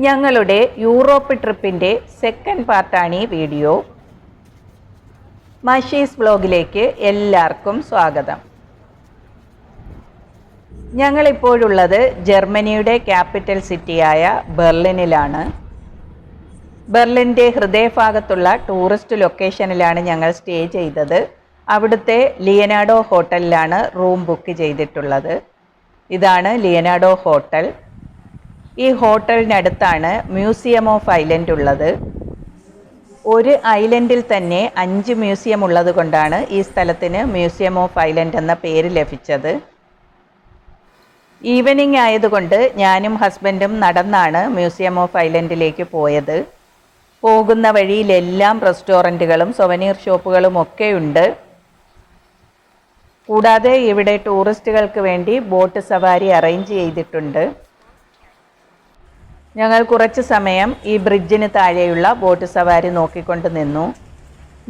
ഞങ്ങളുടെ Europe ട്രിപ്പിൻ്റെ second പാർട്ടാണ് ഈ വീഡിയോ. മഷീസ് വ്ലോഗിലേക്ക് എല്ലാവർക്കും സ്വാഗതം. ഞങ്ങളിപ്പോഴുള്ളത് ജർമ്മനിയുടെ ക്യാപിറ്റൽ സിറ്റിയായ ബെർലിനിലാണ്. ബെർലിൻ്റെ ഹൃദയഭാഗത്തുള്ള ടൂറിസ്റ്റ് ലൊക്കേഷനിലാണ് ഞങ്ങൾ സ്റ്റേ ചെയ്തത്. അവിടുത്തെ ലിയനാർഡോ ഹോട്ടലിലാണ് റൂം ബുക്ക് ചെയ്തിട്ടുള്ളത്. ഇതാണ് ലിയനാർഡോ ഹോട്ടൽ. ഈ ഹോട്ടലിനടുത്താണ് മ്യൂസിയം ഓഫ് ഐലൻഡ് ഉള്ളത്. ഒരു ഐലൻഡിൽ തന്നെ 5 മ്യൂസിയം ഉള്ളത് കൊണ്ടാണ് ഈ സ്ഥലത്തിന് മ്യൂസിയം ഓഫ് ഐലൻഡ് എന്ന പേര് ലഭിച്ചത്. ഈവനിങ് ആയതുകൊണ്ട് ഞാനും ഹസ്ബൻഡും നടന്നാണ് മ്യൂസിയം ഓഫ് ഐലൻഡിലേക്ക് പോയത്. പോകുന്ന വഴിയിലെല്ലാം റെസ്റ്റോറൻറ്റുകളും സൊവനീർ ഷോപ്പുകളും ഒക്കെ ഉണ്ട്. കൂടാതെ ഇവിടെ ടൂറിസ്റ്റുകൾക്ക് വേണ്ടി ബോട്ട് സവാരി അറേഞ്ച് ചെയ്തിട്ടുണ്ട്. ഞങ്ങൾ കുറച്ച് സമയം ഈ ബ്രിഡ്ജിന് താഴെയുള്ള ബോട്ട് സവാരി നോക്കിക്കൊണ്ട് നിന്നു.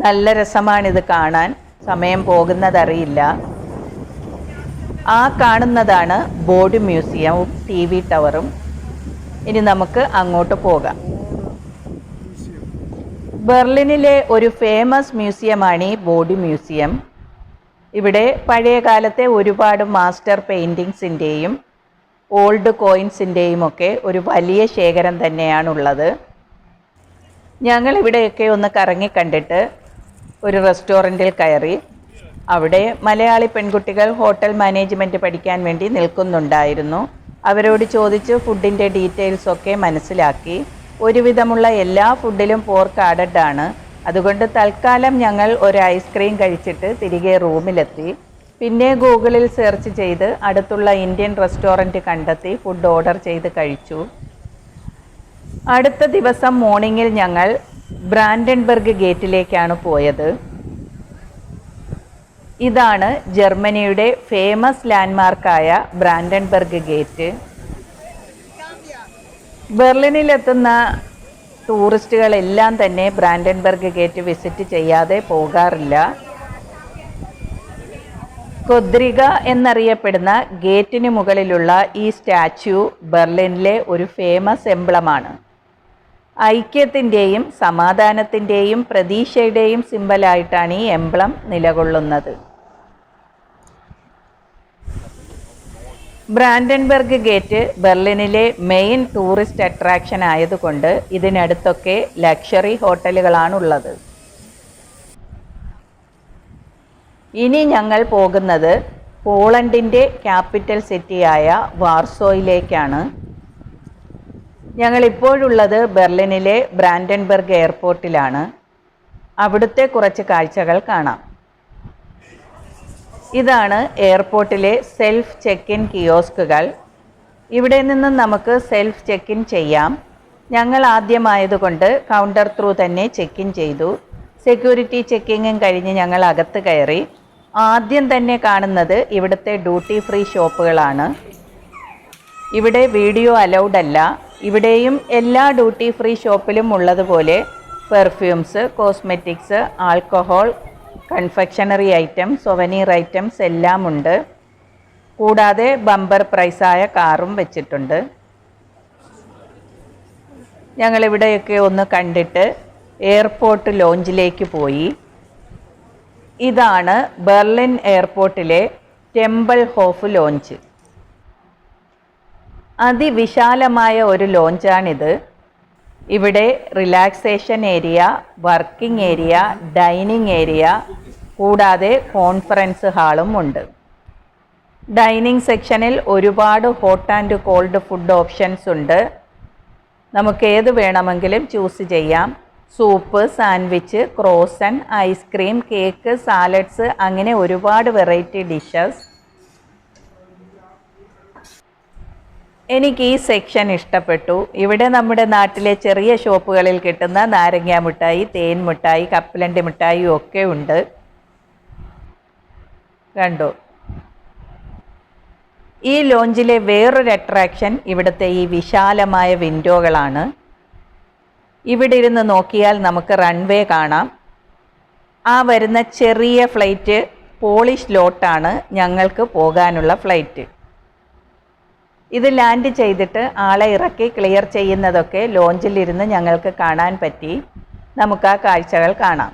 നല്ല രസമാണിത് കാണാൻ, സമയം പോകുന്നതറിയില്ല. ആ കാണുന്നതാണ് ബോർഡ് മ്യൂസിയവും TV ടവറും. ഇനി നമുക്ക് അങ്ങോട്ട് പോകാം. ബെർലിനിലെ ഒരു ഫേമസ് മ്യൂസിയമാണ് ഈ ബോർഡ് മ്യൂസിയം. ഇവിടെ പഴയ കാലത്തെ ഒരുപാട് മാസ്റ്റർ പെയിൻറ്റിങ്സിൻ്റെയും ഓൾഡ് കോയിൻസിൻ്റെയും ഒക്കെ ഒരു വലിയ ശേഖരം തന്നെയാണുള്ളത്. ഞങ്ങളിവിടെയൊക്കെ ഒന്ന് കറങ്ങി കണ്ടിട്ട് ഒരു റെസ്റ്റോറൻറ്റിൽ കയറി. അവിടെ മലയാളി പെൺകുട്ടികൾ ഹോട്ടൽ മാനേജ്മെൻറ്റ് പഠിക്കാൻ വേണ്ടി നിൽക്കുന്നുണ്ടായിരുന്നു. അവരോട് ചോദിച്ച് ഫുഡിൻ്റെ ഡീറ്റെയിൽസൊക്കെ മനസ്സിലാക്കി. ഒരുവിധമുള്ള എല്ലാ ഫുഡിലും പോർക്ക് ആഡഡ് ആണ്. അതുകൊണ്ട് തൽക്കാലം ഞങ്ങൾ ഒരു ഐസ്ക്രീം കഴിച്ചിട്ട് തിരികെ റൂമിലെത്തി. പിന്നെ ഗൂഗിളിൽ സെർച്ച് ചെയ്ത് അടുത്തുള്ള ഇന്ത്യൻ റെസ്റ്റോറൻറ്റ് കണ്ടെത്തി ഫുഡ് ഓർഡർ ചെയ്ത് കഴിച്ചു. അടുത്ത ദിവസം മോർണിംഗിൽ ഞങ്ങൾ ബ്രാൻഡൻബർഗ് ഗേറ്റിലേക്കാണ് പോയത്. ഇതാണ് ജർമ്മനിയുടെ ഫേമസ് ലാൻഡ്മാർക്കായ ബ്രാൻഡൻബർഗ് ഗേറ്റ്. ബെർലിനിലെത്തുന്ന ടൂറിസ്റ്റുകളെല്ലാം തന്നെ ബ്രാൻഡൻബർഗ് ഗേറ്റ് വിസിറ്റ് ചെയ്യാതെ പോകാറില്ല. കൊദ്രിക എന്നറിയപ്പെടുന്ന ഗേറ്റിന് മുകളിലുള്ള ഈ സ്റ്റാച്യു ബെർലിനിലെ ഒരു ഫേമസ് എംബ്ലമാണ്. ഐക്യത്തിൻ്റെയും സമാധാനത്തിൻ്റെയും പ്രതീക്ഷയുടെയും സിമ്പലായിട്ടാണ് ഈ എംബ്ലം നിലകൊള്ളുന്നത്. ബ്രാൻഡൻബർഗ് ഗേറ്റ് ബെർലിനിലെ മെയിൻ ടൂറിസ്റ്റ് അട്രാക്ഷൻ ആയതുകൊണ്ട് ഇതിനടുത്തൊക്കെ ലക്ഷറി ഹോട്ടലുകളാണുള്ളത്. ഇനി ഞങ്ങൾ പോകുന്നത് പോളണ്ടിൻ്റെ ക്യാപിറ്റൽ സിറ്റിയായ വാർസോയിലേക്കാണ്. ഞങ്ങളിപ്പോഴുള്ളത് ബെർലിനിലെ ബ്രാൻഡൻബർഗ് എയർപോർട്ടിലാണ്. അവിടുത്തെ കുറച്ച് കാഴ്ചകൾ കാണാം. ഇതാണ് എയർപോർട്ടിലെ സെൽഫ് ചെക്ക് ഇൻ കിയോസ്കുകൾ. ഇവിടെ നിന്ന് നമുക്ക് സെൽഫ് ചെക്ക് ഇൻ ചെയ്യാം. ഞങ്ങൾ ആദ്യമായതുകൊണ്ട് കൗണ്ടർ ത്രൂ തന്നെ ചെക്ക് ഇൻ ചെയ്തു. സെക്യൂരിറ്റി ചെക്കിങ്ങും കഴിഞ്ഞ് ഞങ്ങൾ അകത്ത് കയറി. ആദ്യം തന്നെ കാണുന്നത് ഇവിടുത്തെ ഡ്യൂട്ടി ഫ്രീ ഷോപ്പുകളാണ്. ഇവിടെ വീഡിയോ അലൗഡ് അല്ല. ഇവിടെയും എല്ലാ ഡ്യൂട്ടി ഫ്രീ ഷോപ്പിലും ഉള്ളതുപോലെ perfumes, cosmetics, alcohol, confectionery item, souvenir items എല്ലാം ഉണ്ട്. കൂടാതെ ബമ്പർ പ്രൈസായ കാറും വെച്ചിട്ടുണ്ട്. ഞങ്ങളിവിടെയൊക്കെ ഒന്ന് കണ്ടിട്ട് എയർപോർട്ട് ലോഞ്ചിലേക്ക് പോയി. ഇതാണ് ബെർലിൻ എയർപോർട്ടിലെ ടെമ്പിൾ ഹോഫ് ലോഞ്ച്. അതിവിശാലമായ ഒരു ലോഞ്ചാണിത്. ഇവിടെ relaxation area, working area, dining area, കൂടാതെ കോൺഫറൻസ് ഹാളും ഉണ്ട്. ഡൈനിങ് സെക്ഷനിൽ ഒരുപാട് hot and cold food options ഉണ്ട്. നമുക്ക് ഏത് വേണമെങ്കിലും ചൂസ് ചെയ്യാം. Soup, sandwich, croissant, ice cream, cake, salads, അങ്ങനെ ഒരുപാട് വെറൈറ്റി ഡിഷസ്. എനിക്ക് ഈ സെക്ഷൻ ഇഷ്ടപ്പെട്ടു. ഇവിടെ നമ്മുടെ നാട്ടിലെ ചെറിയ ഷോപ്പുകളിൽ കിട്ടുന്ന നാരങ്ങ മിഠായി, തേൻ മിഠായി, കപ്പലണ്ടി മിഠായി ഒക്കെ ഉണ്ട്. കണ്ടോ? ഈ ലോഞ്ചിലെ വേറൊരു അട്രാക്ഷൻ ഇവിടുത്തെ ഈ വിശാലമായ വിൻഡോകളാണ്. ഇവിടെ ഇരുന്ന് നോക്കിയാൽ നമുക്ക് റൺവേ കാണാം. ആ വരുന്ന ചെറിയ ഫ്ലൈറ്റ് പോളിഷ് ലോട്ടാണ് ഞങ്ങൾക്ക് പോകാനുള്ള ഫ്ലൈറ്റ്. ഇത് ലാൻഡ് ചെയ്തിട്ട് ആളെ ഇറക്കി ക്ലിയർ ചെയ്യുന്നതൊക്കെ ലോഞ്ചിലിരുന്ന് ഞങ്ങൾക്ക് കാണാൻ പറ്റി. നമുക്ക് ആ കാഴ്ചകൾ കാണാം.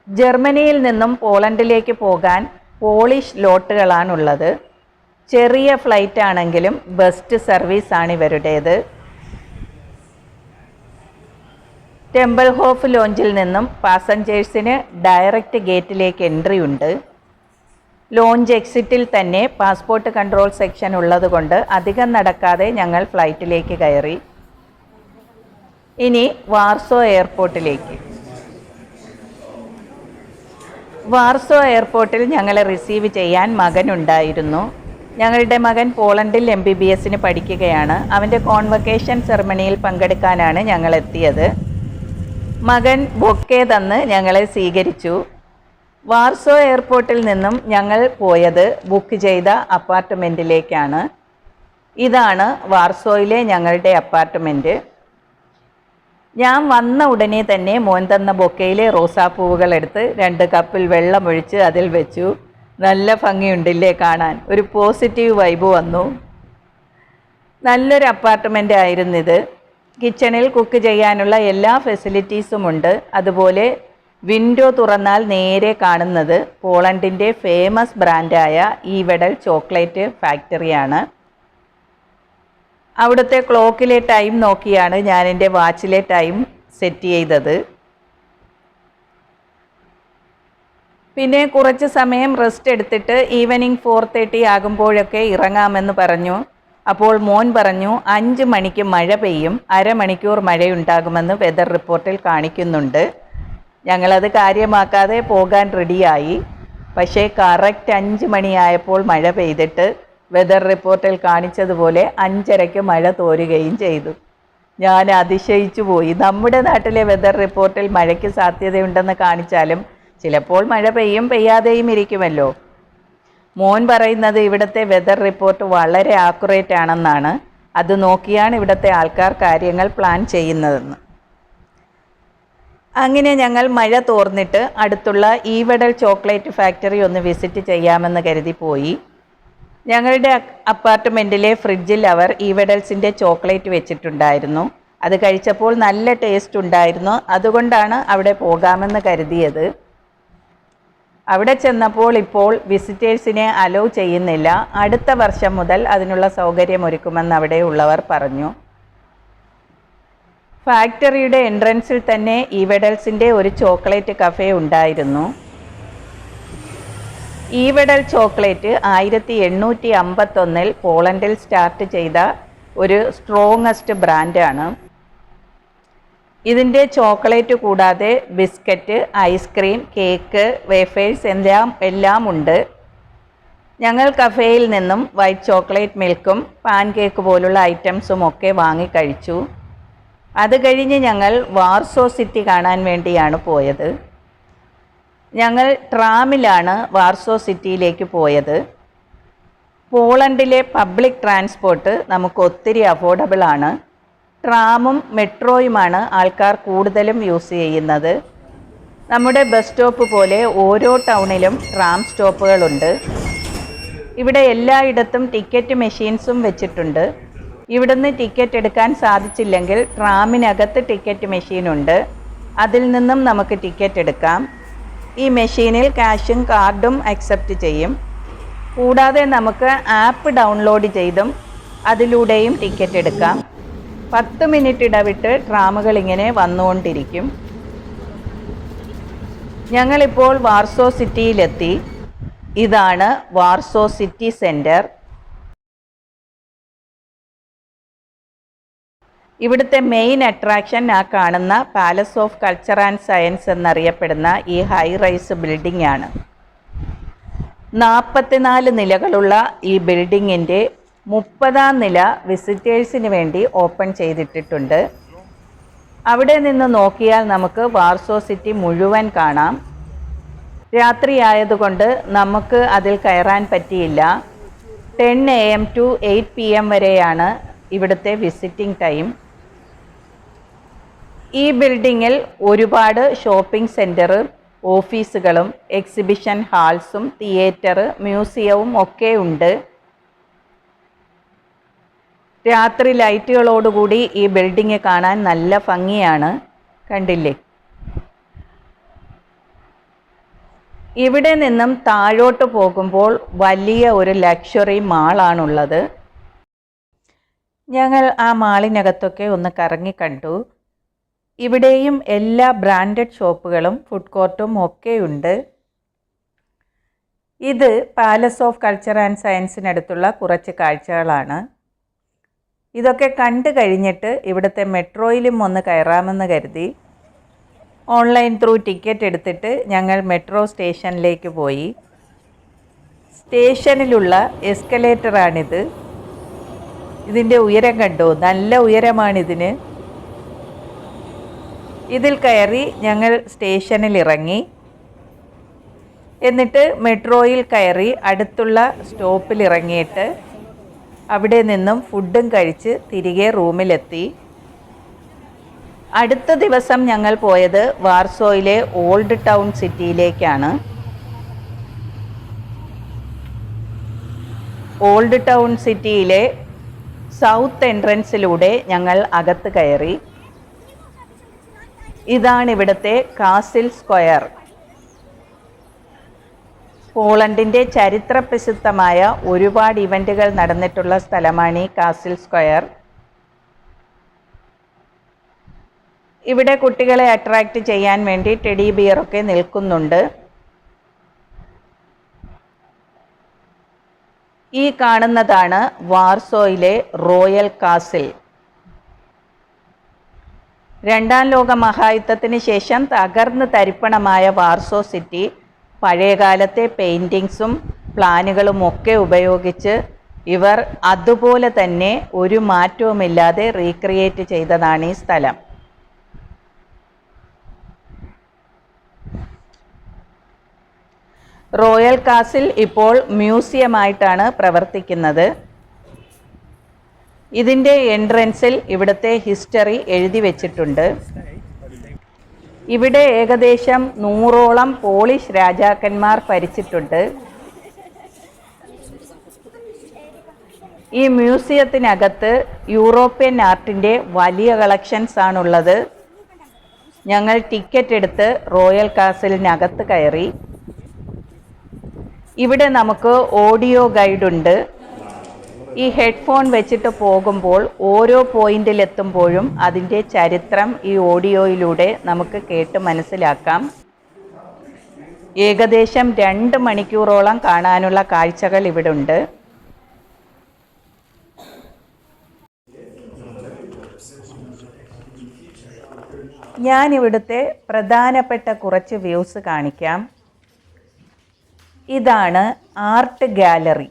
ജർമ്മനിയിൽ നിന്നും പോളണ്ടിലേക്ക് പോകാൻ പോളിഷ് ലോട്ടുകളാണുള്ളത്. ചെറിയ ഫ്ലൈറ്റ് ആണെങ്കിലും ബെസ്റ്റ് സർവീസാണ് ഇവരുടേത്. ടെമ്പിൾഹോഫ് ലോഞ്ചിൽ നിന്നും പാസഞ്ചേഴ്സിന് ഡയറക്റ്റ് ഗേറ്റിലേക്ക് എൻട്രി ഉണ്ട്. ലോഞ്ച് എക്സിറ്റിൽ തന്നെ പാസ്പോർട്ട് കൺട്രോൾ സെക്ഷൻ ഉള്ളതുകൊണ്ട് അധികം നടക്കാതെ ഞങ്ങൾ ഫ്ലൈറ്റിലേക്ക് കയറി. ഇനി വാർസോ എയർപോർട്ടിലേക്ക്. വാർസോ എയർപോർട്ടിൽ ഞങ്ങളെ റിസീവ് ചെയ്യാൻ മകനുണ്ടായിരുന്നു. ഞങ്ങളുടെ മകൻ പോളണ്ടിൽ MBBSന് പഠിക്കുകയാണ്. അവൻ്റെ കോൺവക്കേഷൻ സെറമണിയിൽ പങ്കെടുക്കാനാണ് ഞങ്ങൾ എത്തിയത്. മകൻ ബൊക്കെ തന്ന് ഞങ്ങളെ സ്വീകരിച്ചു. വാർസോ എയർപോർട്ടിൽ നിന്നും ഞങ്ങൾ പോയത് ബുക്ക് ചെയ്ത അപ്പാർട്ട്മെൻറ്റിലേക്കാണ്. ഇതാണ് വാർസോയിലെ ഞങ്ങളുടെ അപ്പാർട്ട്മെൻറ്റ്. ഞാൻ വന്ന ഉടനെ തന്നെ മോൻ തന്ന ബൊക്കയിലെ റോസാപ്പൂവുകൾ എടുത്ത് 2 കപ്പിൽ വെള്ളമൊഴിച്ച് അതിൽ വെച്ചു. നല്ല ഭംഗിയുണ്ടില്ലേ കാണാൻ, ഒരു പോസിറ്റീവ് വൈബ് വന്നു. നല്ലൊരു അപ്പാർട്ട്മെൻ്റ് ആയിരുന്നിത്. കിച്ചണിൽ കുക്ക് ചെയ്യാനുള്ള എല്ലാ ഫെസിലിറ്റീസും ഉണ്ട്. അതുപോലെ വിൻഡോ തുറന്നാൽ നേരെ കാണുന്നത് പോളണ്ടിൻ്റെ ഫേമസ് ബ്രാൻഡായ ഈവെഡൽ ചോക്ലേറ്റ് ഫാക്ടറിയാണ്. അവിടുത്തെ ക്ലോക്കിലെ ടൈം നോക്കിയാണ് ഞാൻ എൻ്റെ വാച്ചിലെ ടൈം സെറ്റ് ചെയ്തത്. പിന്നെ കുറച്ച് സമയം റെസ്റ്റ് എടുത്തിട്ട് ഈവനിങ് 4:30 ആകുമ്പോഴൊക്കെ ഇറങ്ങാമെന്ന് പറഞ്ഞു. അപ്പോൾ മോൻ പറഞ്ഞു 5 മണിക്ക് മഴ പെയ്യും, അരമണിക്കൂർ മഴയുണ്ടാകുമെന്ന് വെതർ റിപ്പോർട്ടിൽ കാണിക്കുന്നുണ്ട്. ഞങ്ങളത് കാര്യമാക്കാതെ പോകാൻ റെഡിയായി. പക്ഷേ കറക്റ്റ് 5 മണിയായപ്പോൾ മഴ പെയ്തിട്ട് വെതർ റിപ്പോർട്ടിൽ കാണിച്ചതുപോലെ 5:30 മഴ തോരുകയും ചെയ്തു. ഞാൻ അതിശയിച്ചു പോയി. നമ്മുടെ നാട്ടിലെ വെതർ റിപ്പോർട്ടിൽ മഴയ്ക്ക് സാധ്യതയുണ്ടെന്ന് കാണിച്ചാലും ചിലപ്പോൾ മഴ പെയ്യും, പെയ്യാതെയും ഇരിക്കുമല്ലോ. മോൻ പറയുന്നത് ഇവിടുത്തെ വെതർ റിപ്പോർട്ട് വളരെ ആക്യുറേറ്റ് ആണെന്നാണ്. അത് നോക്കിയാണ് ഇവിടുത്തെ ആൾക്കാർ കാര്യങ്ങൾ പ്ലാൻ ചെയ്യുന്നതെന്ന്. അങ്ങനെ ഞങ്ങൾ മഴ തോർന്നിട്ട് അടുത്തുള്ള ഈവെഡൽ ചോക്ലേറ്റ് ഫാക്ടറി ഒന്ന് വിസിറ്റ് ചെയ്യാമെന്ന് കരുതി പോയി. ഞങ്ങളുടെ അപ്പാർട്ട്മെൻറ്റിലെ ഫ്രിഡ്ജിൽ അവർ ഈവെഡൽസിൻ്റെ ചോക്ലേറ്റ് വെച്ചിട്ടുണ്ടായിരുന്നു. അത് കഴിച്ചപ്പോൾ നല്ല ടേസ്റ്റ് ഉണ്ടായിരുന്നു. അതുകൊണ്ടാണ് അവിടെ പോകാമെന്ന് കരുതിയത്. അവിടെ ചെന്നപ്പോൾ ഇപ്പോൾ വിസിറ്റേഴ്സിനെ അലോ ചെയ്യുന്നില്ല. അടുത്ത വർഷം മുതൽ അതിനുള്ള സൗകര്യമൊരുക്കുമെന്ന് അവിടെ ഉള്ളവർ പറഞ്ഞു. ഫാക്ടറിയുടെ എൻട്രൻസിൽ തന്നെ ഈവെഡൽസിൻ്റെ ഒരു ചോക്ലേറ്റ് കഫേ ഉണ്ടായിരുന്നു. ഈവെഡൽ ചോക്ലേറ്റ് 1851 പോളണ്ടിൽ സ്റ്റാർട്ട് ചെയ്ത ഒരു സ്ട്രോങ്ങസ്റ്റ് ബ്രാൻഡാണ്. ഇതിൻ്റെ ചോക്ലേറ്റ് കൂടാതെ ബിസ്ക്കറ്റ്, ഐസ്ക്രീം, കേക്ക്, വേഫേഴ്സ് എല്ലാം ഉണ്ട്. ഞങ്ങൾ കഫേയിൽ നിന്നും വൈറ്റ് ചോക്ലേറ്റ് മിൽക്കും പാൻ കേക്ക് പോലുള്ള ഐറ്റംസും ഒക്കെ വാങ്ങിക്കഴിച്ചു. അത് കഴിഞ്ഞ് ഞങ്ങൾ വാർസോ സിറ്റി കാണാൻ വേണ്ടിയാണ് പോയത്. ഞങ്ങൾ ട്രാമിലാണ് വാർസോ സിറ്റിയിലേക്ക് പോയത്. പോളണ്ടിലെ പബ്ലിക് ട്രാൻസ്പോർട്ട് നമുക്ക് ഒത്തിരി അഫോർഡബിൾ ആണ്. ട്രാമും മെട്രോയുമാണ് ആൾക്കാർ കൂടുതലും യൂസ് ചെയ്യുന്നത്. നമ്മുടെ ബസ് സ്റ്റോപ്പ് പോലെ ഓരോ ടൗണിലും ട്രാം സ്റ്റോപ്പുകളുണ്ട്. ഇവിടെ എല്ലായിടത്തും ടിക്കറ്റ് മെഷീൻസും വെച്ചിട്ടുണ്ട്. ഇവിടുന്ന് ടിക്കറ്റ് എടുക്കാൻ സാധിച്ചില്ലെങ്കിൽ ട്രാമിനകത്ത് ടിക്കറ്റ് മെഷീനുണ്ട്. അതിൽ നിന്നും നമുക്ക് ടിക്കറ്റ് എടുക്കാം. ഈ മെഷീനിൽ ക്യാഷും കാർഡും അക്സെപ്റ്റ് ചെയ്യും. കൂടാതെ നമുക്ക് ആപ്പ് ഡൗൺലോഡ് ചെയ്തും അതിലൂടെയും ടിക്കറ്റ് എടുക്കാം. 10 മിനിറ്റ് ഇടവിട്ട് ട്രാമുകൾ ഇങ്ങനെ വന്നുകൊണ്ടിരിക്കും. ഞങ്ങളിപ്പോൾ വാർസോ സിറ്റിയിലെത്തി. ഇതാണ് വാർസോ സിറ്റി സെൻറ്റർ. ഇവിടുത്തെ മെയിൻ അട്രാക്ഷൻ ആ കാണുന്ന palace of culture and science എന്നറിയപ്പെടുന്ന ഈ ഹൈ റൈസ് ബിൽഡിംഗ് ആണ്. 44 നിലകളുള്ള ഈ ബിൽഡിങ്ങിൻ്റെ 30ാം നില വിസിറ്റേഴ്സിന് വേണ്ടി ഓപ്പൺ ചെയ്തിട്ടിട്ടുണ്ട്. അവിടെ നിന്ന് നോക്കിയാൽ നമുക്ക് വാർസോ സിറ്റി മുഴുവൻ കാണാം. രാത്രിയായതുകൊണ്ട് നമുക്ക് അതിൽ കയറാൻ പറ്റിയില്ല. 10 AM to 8 PM വരെയാണ് ഇവിടുത്തെ വിസിറ്റിംഗ് ടൈം. ഈ ബിൽഡിങ്ങിൽ ഒരുപാട് ഷോപ്പിംഗ് സെൻറ്റർ, ഓഫീസുകളും എക്സിബിഷൻ ഹാൾസും തിയേറ്റർ, മ്യൂസിയവും ഒക്കെ ഉണ്ട്. രാത്രി ലൈറ്റുകളോടുകൂടി ഈ ബിൽഡിംഗ് കാണാൻ നല്ല ഭംഗിയാണ്. കണ്ടില്ലേ? ഇവിടെ നിന്നും താഴോട്ട് പോകുമ്പോൾ വലിയ ഒരു ലക്ഷറി മാളാണുള്ളത്. ഞങ്ങൾ ആ മാളിനകത്തൊക്കെ ഒന്ന് കറങ്ങി കണ്ടു. ഇവിടെയും എല്ലാ ബ്രാൻഡഡ് ഷോപ്പുകളും ഫുഡ് കോർട്ടും ഒക്കെയുണ്ട്. ഇത് പാലസ് ഓഫ് കൾച്ചർ ആൻഡ് സയൻസിനടുത്തുള്ള കുറച്ച് കാഴ്ചകളാണ്. ഇതൊക്കെ കണ്ടു കഴിഞ്ഞിട്ട് ഇവിടുത്തെ മെട്രോയിലും ഒന്ന് കയറാമെന്ന് കരുതി ഓൺലൈൻ ത്രൂ ടിക്കറ്റ് എടുത്തിട്ട് ഞങ്ങൾ മെട്രോ സ്റ്റേഷനിലേക്ക് പോയി. സ്റ്റേഷനിലുള്ള എസ്കലേറ്ററാണിത്. ഇതിൻ്റെ ഉയരം കണ്ടോ? നല്ല ഉയരമാണിതിന്. ഇതിൽ കയറി ഞങ്ങൾ സ്റ്റേഷനിൽ ഇറങ്ങി. എന്നിട്ട് മെട്രോയിൽ കയറി അടുത്തുള്ള സ്റ്റോപ്പിൽ ഇറങ്ങിയിട്ട് അവിടെ നിന്നും ഫുഡും കഴിച്ച് തിരികെ റൂമിലെത്തി. അടുത്ത ദിവസം ഞങ്ങൾ പോയത് വാർസോയിലെ ഓൾഡ് ടൗൺ സിറ്റിയിലേക്കാണ്. ഓൾഡ് ടൗൺ സിറ്റിയിലെ സൗത്ത് എൻട്രൻസിലൂടെ ഞങ്ങൾ അകത്ത് കയറി. ഇതാണ് ഇവിടുത്തെ കാസിൽ സ്ക്വയർ. പോളണ്ടിൻ്റെ ചരിത്ര പ്രസിദ്ധമായ ഒരുപാട് ഇവൻറ്റുകൾ നടന്നിട്ടുള്ള സ്ഥലമാണ് ഈ കാസിൽ സ്ക്വയർ. ഇവിടെ കുട്ടികളെ അട്രാക്റ്റ് ചെയ്യാൻ വേണ്ടി ടെഡി ബിയറൊക്കെ നിൽക്കുന്നുണ്ട്. ഈ കാണുന്നതാണ് വാർസോയിലെ റോയൽ കാസിൽ. രണ്ടാം ലോക മഹായുദ്ധത്തിന് ശേഷം തകർന്ന് തരിപ്പണമായ വാർസോ സിറ്റി പഴയകാലത്തെ പെയിൻറ്റിങ്സും പ്ലാനുകളും ഒക്കെ ഉപയോഗിച്ച് ഇവർ അതുപോലെ തന്നെ ഒരു മാറ്റവുമില്ലാതെ റീക്രിയേറ്റ് ചെയ്തതാണ് ഈ സ്ഥലം. റോയൽ കാസിൽ ഇപ്പോൾ മ്യൂസിയമായിട്ടാണ് പ്രവർത്തിക്കുന്നത്. ഇതിൻ്റെ എൻട്രൻസിൽ ഇവിടുത്തെ ഹിസ്റ്ററി എഴുതി വച്ചിട്ടുണ്ട്. ഇവിടെ ഏകദേശം 100ഓളം പോളിഷ് രാജാക്കന്മാർ ഭരിച്ചിട്ടുണ്ട്. ഈ മ്യൂസിയത്തിനകത്ത് യൂറോപ്യൻ ആർട്ടിൻ്റെ വലിയ കളക്ഷൻസ് ആണുള്ളത്. ഞങ്ങൾ ടിക്കറ്റ് എടുത്ത് റോയൽ കാസിലിനകത്ത് കയറി. ഇവിടെ നമുക്ക് ഓഡിയോ ഗൈഡുണ്ട്. ഈ ഹെഡ്ഫോൺ വെച്ചിട്ട് പോകുമ്പോൾ ഓരോ പോയിന്റിലെത്തുമ്പോഴും അതിൻ്റെ ചരിത്രം ഈ ഓഡിയോയിലൂടെ നമുക്ക് കേട്ട് മനസ്സിലാക്കാം. ഏകദേശം 2 മണിക്കൂറോളം കാണാനുള്ള കാഴ്ചകൾ ഇവിടെ ഉണ്ട്. ഞാനിവിടുത്തെ പ്രധാനപ്പെട്ട കുറച്ച് വ്യൂസ് കാണിക്കാം. ഇതാണ് ആർട്ട് ഗാലറി.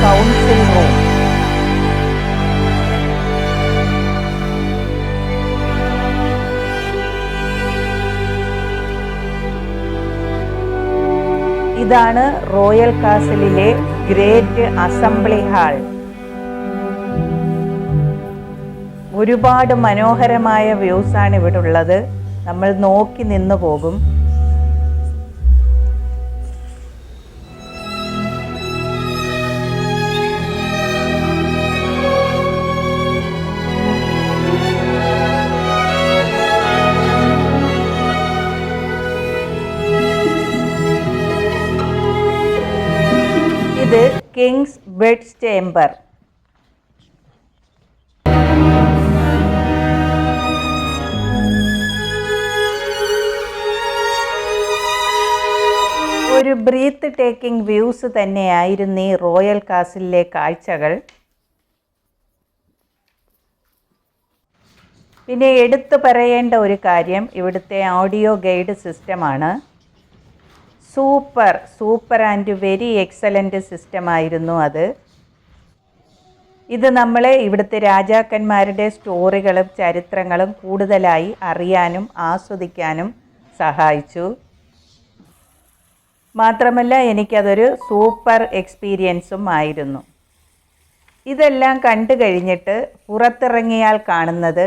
Council room. ഇതാണ് റോയൽ കാസിലിലെ ഗ്രേറ്റ് അസംബ്ലി ഹാൾ. ഒരുപാട് മനോഹരമായ വ്യൂസാണ് ഇവിടെ ഉള്ളത്. നമ്മൾ നോക്കി നിന്നു പോകും. ഇത് കിങ്സ് ബെഡ് ചേംബർ. ഒരു ബ്രീത്ത് ടേക്കിംഗ് വ്യൂസ് തന്നെയായിരുന്നു ഈ റോയൽ കാസിലിലെ കാഴ്ചകൾ. പിന്നെ എടുത്തു പറയേണ്ട ഒരു കാര്യം ഇവിടുത്തെ ഓഡിയോ ഗൈഡ് സിസ്റ്റമാണ്. സൂപ്പർ ആൻഡ് വെരി എക്സലൻ്റ് സിസ്റ്റമായിരുന്നു അത്. ഇത് നമ്മളെ ഇവിടുത്തെ രാജാക്കന്മാരുടെ സ്റ്റോറികളും ചരിത്രങ്ങളും കൂടുതലായി അറിയാനും ആസ്വദിക്കാനും സഹായിച്ചു. മാത്രമല്ല എനിക്കതൊരു സൂപ്പർ എക്സ്പീരിയൻസും ആയിരുന്നു. ഇതെല്ലാം കണ്ടു കഴിഞ്ഞിട്ട് പുറത്തിറങ്ങിയാൽ കാണുന്നത്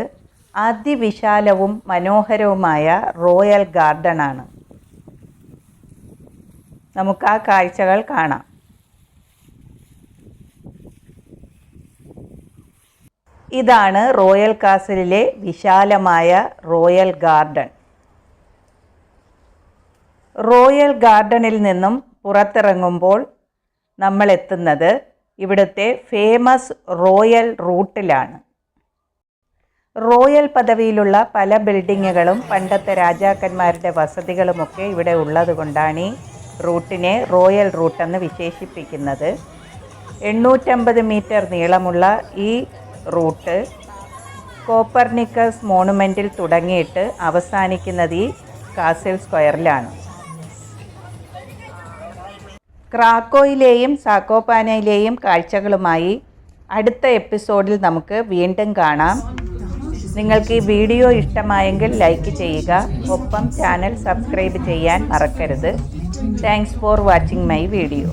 അതിവിശാലവും മനോഹരവുമായ റോയൽ ഗാർഡനാണ്. നമുക്ക് ആ കാഴ്ചകൾ കാണാം. ഇതാണ് റോയൽ കാസിലിലെ വിശാലമായ റോയൽ ഗാർഡൻ. റോയൽ ഗാർഡനിൽ നിന്നും പുറത്തിറങ്ങുമ്പോൾ നമ്മൾ എത്തുന്നത് ഇവിടുത്തെ ഫേമസ് റോയൽ റൂട്ടിലാണ്. റോയൽ പദവിയിലുള്ള പല ബിൽഡിങ്ങുകളും പണ്ടത്തെ രാജാക്കന്മാരുടെ വസതികളുമൊക്കെ ഇവിടെ ഉള്ളതുകൊണ്ടാണ് ഈ റൂട്ടിനെ റോയൽ റൂട്ടെന്ന് വിശേഷിപ്പിക്കുന്നത്. 850 മീറ്റർ നീളമുള്ള ഈ റൂട്ട് കോപ്പർനിക്കസ് മോണുമെൻറ്റിൽ തുടങ്ങിയിട്ട് അവസാനിക്കുന്നത് ഈ കാസിൽ സ്ക്വയറിലാണ്. ക്രാക്കോയിലെയും സാക്കോപാനയിലെയും കാഴ്ചകളുമായി അടുത്ത എപ്പിസോഡിൽ നമുക്ക് വീണ്ടും കാണാം. നിങ്ങൾക്ക് ഈ വീഡിയോ ഇഷ്ടമായെങ്കിൽ ലൈക്ക് ചെയ്യുക. ഒപ്പം ചാനൽ സബ്സ്ക്രൈബ് ചെയ്യാൻ മറക്കരുത്. Thanks for watching my video.